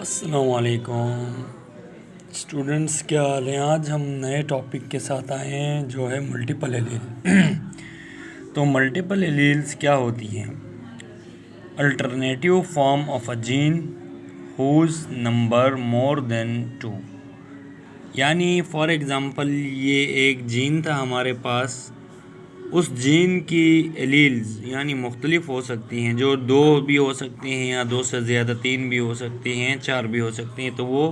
अस्सलामुअलैकुम स्टूडेंट्स, क्या हाल हैं। आज हम नए टॉपिक के साथ आए हैं जो है मल्टीपल एलील। तो मल्टीपल एलील्स क्या होती हैं? Alternative form of a gene whose number more than 2। यानी फॉर एग्ज़ाम्पल ये एक जीन था हमारे पास, उस जीन की एलील्स यानी मुख्तलिफ हो सकती हैं, जो 2 भी हो सकती हैं या 2 से ज़्यादा, 3 भी हो सकती हैं, 4 भी हो सकती हैं, तो वो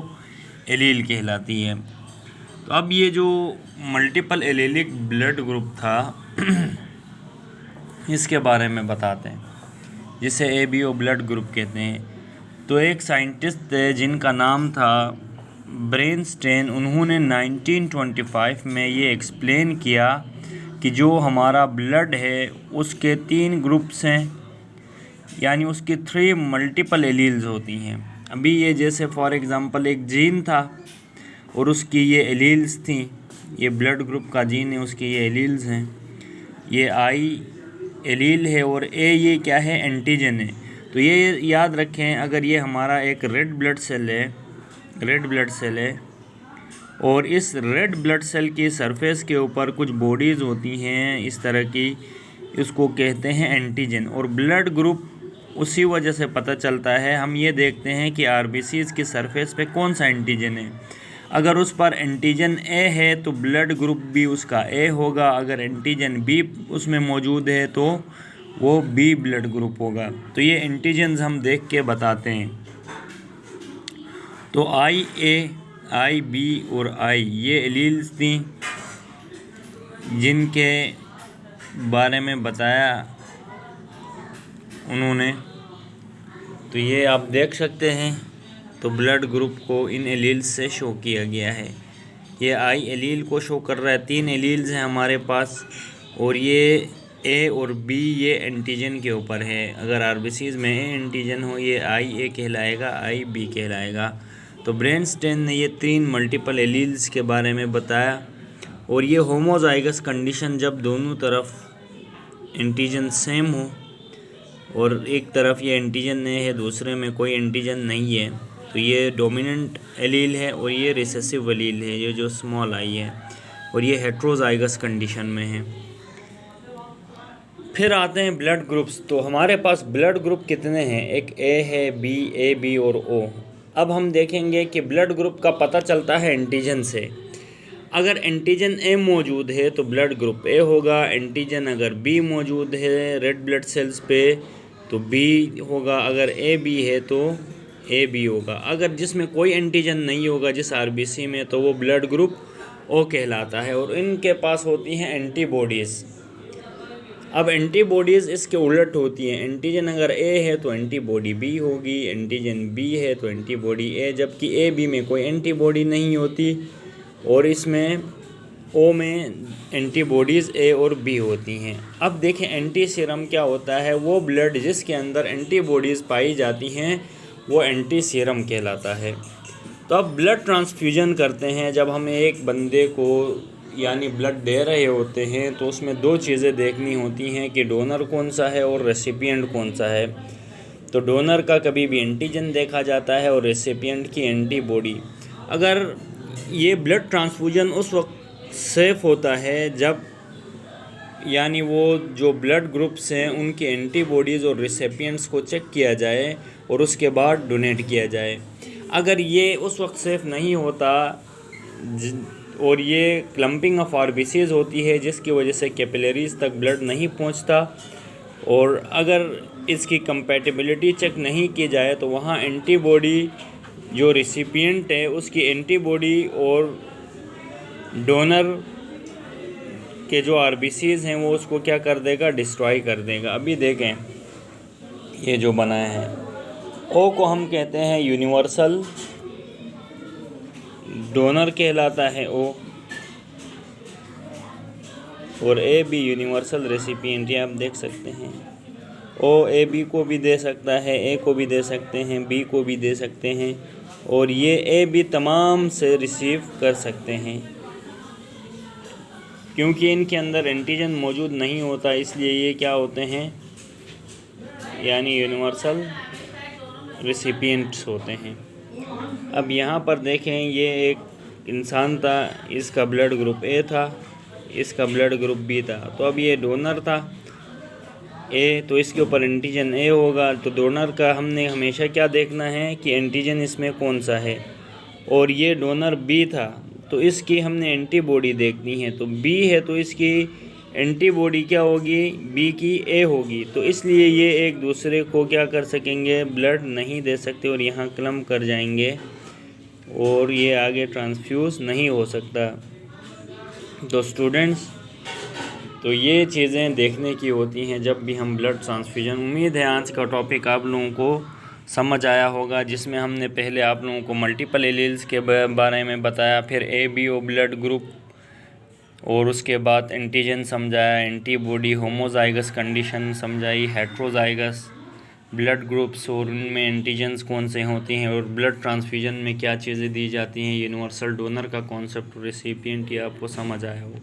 एलील कहलाती है। तो अब ये जो मल्टीपल एलीलिक ब्लड ग्रुप था इसके बारे में बताते हैं, जिसे ABO ब्लड ग्रुप कहते हैं। तो एक साइंटिस्ट थे जिनका नाम था ब्रेनस्टेन। उन्होंने 1925 में ये एक्सप्लेन किया कि जो हमारा ब्लड है उसके 3 ग्रुप्स हैं, यानी उसकी 3 मल्टीपल एलील्स होती हैं। अभी ये जैसे फॉर एग्ज़ाम्पल एक जीन था और उसकी ये एलील्स थी, ये ब्लड ग्रुप का जीन है, उसकी ये एलील्स हैं। ये I एलील है और A ये क्या है, एंटीजन है। तो ये याद रखें, अगर ये हमारा एक रेड ब्लड सेल है और इस रेड ब्लड सेल की सरफेस के ऊपर कुछ बॉडीज़ होती हैं इस तरह की, इसको कहते हैं एंटीजन। और ब्लड ग्रुप उसी वजह से पता चलता है, हम ये देखते हैं कि RBCs की सरफेस पे कौन सा एंटीजन है। अगर उस पर एंटीजन A है तो ब्लड ग्रुप भी उसका A होगा, अगर एंटीजन B उसमें मौजूद है तो वो B ब्लड ग्रुप होगा। तो ये एंटीजन्स हम देख के बताते हैं। तो IA, IB और I ये एलील्स थी जिनके बारे में बताया उन्होंने। तो ये आप देख सकते हैं, तो ब्लड ग्रुप को इन एलील्स से शो किया गया है। ये I एलील को शो कर रहा है, 3 एलील्स हैं हमारे पास, और ये A और B ये एंटीजन के ऊपर है। अगर RBCs में A एंटीजन हो, ये IA कहलाएगा, IB कहलाएगा। तो ब्रेनस्टेन ने ये 3 मल्टीपल एलील्स के बारे में बताया। और ये होमोजाइगस कंडीशन, जब दोनों तरफ एंटीजन सेम हो और एक तरफ ये एंटीजन है, दूसरे में कोई एंटीजन नहीं है, तो ये डोमिनेंट एलील है और ये रिसेसिव एलील है, ये जो स्मॉल I है, और ये हेट्रोजाइगस कंडीशन में है। फिर आते हैं ब्लड ग्रुप्स। तो हमारे पास ब्लड ग्रुप कितने हैं? एक A है, B, AB और O। अब हम देखेंगे कि ब्लड ग्रुप का पता चलता है एंटीजन से। अगर एंटीजन A मौजूद है तो ब्लड ग्रुप A होगा। एंटीजन अगर B मौजूद है रेड ब्लड सेल्स पे तो B होगा। अगर AB है तो AB होगा। अगर जिसमें कोई एंटीजन नहीं होगा जिस RBC में, तो वो ब्लड ग्रुप O कहलाता है। और इनके पास होती हैं एंटीबॉडीज़। अब एंटीबॉडीज़ इसके उलट होती हैं। एंटीजन अगर A है तो एंटीबॉडी B होगी, एंटीजन B है तो एंटीबॉडी A, जबकि AB में कोई एंटीबॉडी नहीं होती और इसमें O में एंटीबॉडीज़ A और B होती हैं। अब देखें एंटी सीरम क्या होता है। वो ब्लड जिसके अंदर एंटीबॉडीज़ पाई जाती हैं वो एंटी सीरम कहलाता है। तो अब ब्लड ट्रांसफ्यूजन करते हैं। जब हम एक बंदे को यानी ब्लड दे रहे होते हैं तो उसमें 2 चीज़ें देखनी होती हैं कि डोनर कौन सा है और रेसिपिएंट कौन सा है। तो डोनर का कभी भी एंटीजन देखा जाता है और रेसिपिएंट की एंटीबॉडी। अगर ये ब्लड ट्रांसफ्यूजन उस वक्त सेफ़ होता है जब यानी वो जो ब्लड ग्रुप्स हैं उनकी एंटीबॉडीज़ और रेसिपिएंट्स को चेक किया जाए और उसके बाद डोनेट किया जाए। अगर ये उस वक्त सेफ़ नहीं होता और ये क्लम्पिंग ऑफ RBCs होती है जिसकी वजह से कैपिलरीज़ तक ब्लड नहीं पहुंचता, और अगर इसकी कंपैटिबिलिटी चेक नहीं की जाए तो वहाँ एंटीबॉडी जो रिसिपिएंट है उसकी एंटीबॉडी और डोनर के जो RBCs हैं वो उसको क्या कर देगा, डिस्ट्रॉय कर देगा। अभी देखें ये जो बनाया है, O को हम कहते हैं यूनिवर्सल डोनर कहलाता है O, और AB यूनिवर्सल रेसिपिएंट। ये आप देख सकते हैं O AB को भी दे सकता है, A को भी दे सकते हैं, B को भी दे सकते हैं, और ये AB तमाम से रिसीव कर सकते हैं। क्योंकि इनके अंदर एंटीजन मौजूद नहीं होता इसलिए ये क्या होते हैं, यानी यूनिवर्सल रेसिपिएंट्स होते हैं। अब यहाँ पर देखें, ये एक इंसान था, इसका ब्लड ग्रुप ए था, इसका ब्लड ग्रुप बी था। तो अब ये डोनर था ए, तो इसके ऊपर एंटीजन ए होगा। तो डोनर का हमने हमेशा क्या देखना है कि एंटीजन इसमें कौन सा है। और ये डोनर बी था, तो इसकी हमने एंटीबॉडी देखनी है। तो बी है तो इसकी एंटीबॉडी क्या होगी, बी की ए होगी। तो इसलिए ये एक दूसरे को क्या कर सकेंगे, ब्लड नहीं दे सकते और यहाँ क्लम्प कर जाएंगे और ये आगे ट्रांसफ्यूज़ नहीं हो सकता। तो स्टूडेंट्स, तो ये चीज़ें देखने की होती हैं जब भी हम ब्लड ट्रांसफ्यूजन। उम्मीद है आज का टॉपिक आप लोगों को समझ आया होगा, जिसमें हमने पहले आप लोगों को मल्टीपल एलील्स के बारे में बताया, फिर ABO ब्लड ग्रुप, और उसके बाद एंटीजन समझाया, एंटीबॉडी, होमोजाइगस कंडीशन समझाई, हेट्रोजाइगस ब्लड ग्रुप्स और उनमें एंटीजन्स कौन से होते हैं, और ब्लड ट्रांसफ्यूजन में क्या चीज़ें दी जाती हैं, यूनिवर्सल डोनर का कॉन्सेप्ट, रेसिपिएंट, ये आपको समझ आया होगा।